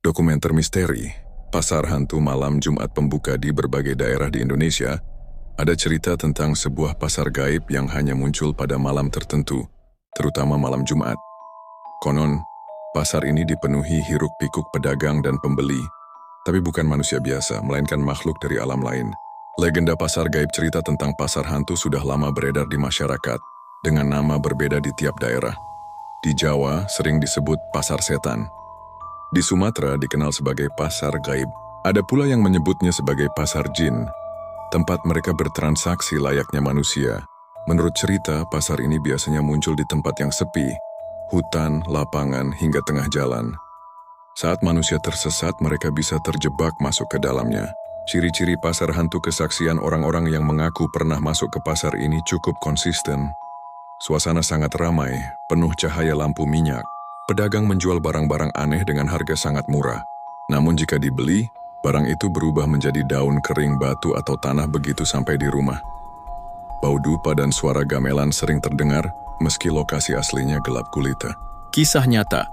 Dokumenter misteri, pasar hantu malam Jumat pembuka di berbagai daerah di Indonesia, ada cerita tentang sebuah pasar gaib yang hanya muncul pada malam tertentu, terutama malam Jumat. Konon, pasar ini dipenuhi hiruk-pikuk pedagang dan pembeli, tapi bukan manusia biasa, melainkan makhluk dari alam lain. Legenda pasar gaib cerita tentang pasar hantu sudah lama beredar di masyarakat, dengan nama berbeda di tiap daerah. Di Jawa sering disebut pasar setan. Di Sumatera dikenal sebagai pasar gaib. Ada pula yang menyebutnya sebagai pasar jin, tempat mereka bertransaksi layaknya manusia. Menurut cerita, pasar ini biasanya muncul di tempat yang sepi, hutan, lapangan, hingga tengah jalan. Saat manusia tersesat, mereka bisa terjebak masuk ke dalamnya. Ciri-ciri pasar hantu kesaksian orang-orang yang mengaku pernah masuk ke pasar ini cukup konsisten. Suasana sangat ramai, penuh cahaya lampu minyak. Pedagang menjual barang-barang aneh dengan harga sangat murah. Namun jika dibeli, barang itu berubah menjadi daun kering, batu, atau tanah begitu sampai di rumah. Bau dupa dan suara gamelan sering terdengar, meski lokasi aslinya gelap gulita. Kisah nyata.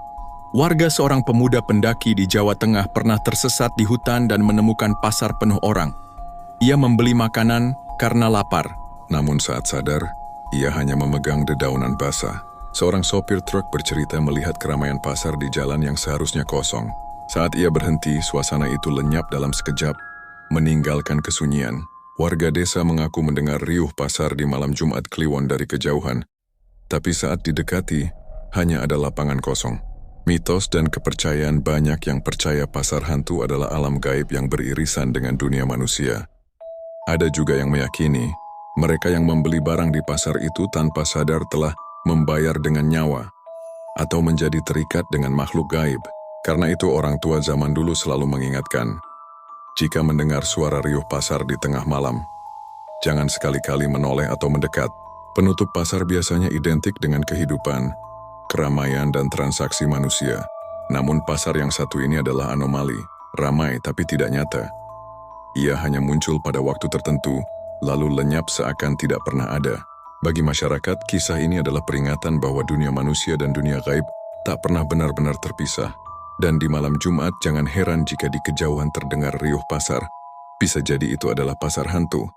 Warga seorang pemuda pendaki di Jawa Tengah pernah tersesat di hutan dan menemukan pasar penuh orang. Ia membeli makanan karena lapar. Namun saat sadar, ia hanya memegang dedaunan basah. Seorang sopir truk bercerita melihat keramaian pasar di jalan yang seharusnya kosong. Saat ia berhenti, suasana itu lenyap dalam sekejap, meninggalkan kesunyian. Warga desa mengaku mendengar riuh pasar di malam Jumat Kliwon dari kejauhan. Tapi saat didekati, hanya ada lapangan kosong. Mitos dan kepercayaan banyak yang percaya pasar hantu adalah alam gaib yang beririsan dengan dunia manusia. Ada juga yang meyakini, mereka yang membeli barang di pasar itu tanpa sadar telah membayar dengan nyawa, atau menjadi terikat dengan makhluk gaib. Karena itu orang tua zaman dulu selalu mengingatkan, jika mendengar suara riuh pasar di tengah malam, jangan sekali-kali menoleh atau mendekat. Penutup pasar biasanya identik dengan kehidupan, keramaian, dan transaksi manusia. Namun pasar yang satu ini adalah anomali, ramai tapi tidak nyata. Ia hanya muncul pada waktu tertentu, lalu lenyap seakan tidak pernah ada. Bagi masyarakat, kisah ini adalah peringatan bahwa dunia manusia dan dunia gaib tak pernah benar-benar terpisah. Dan di malam Jumat, jangan heran jika di kejauhan terdengar riuh pasar. Bisa jadi itu adalah pasar hantu.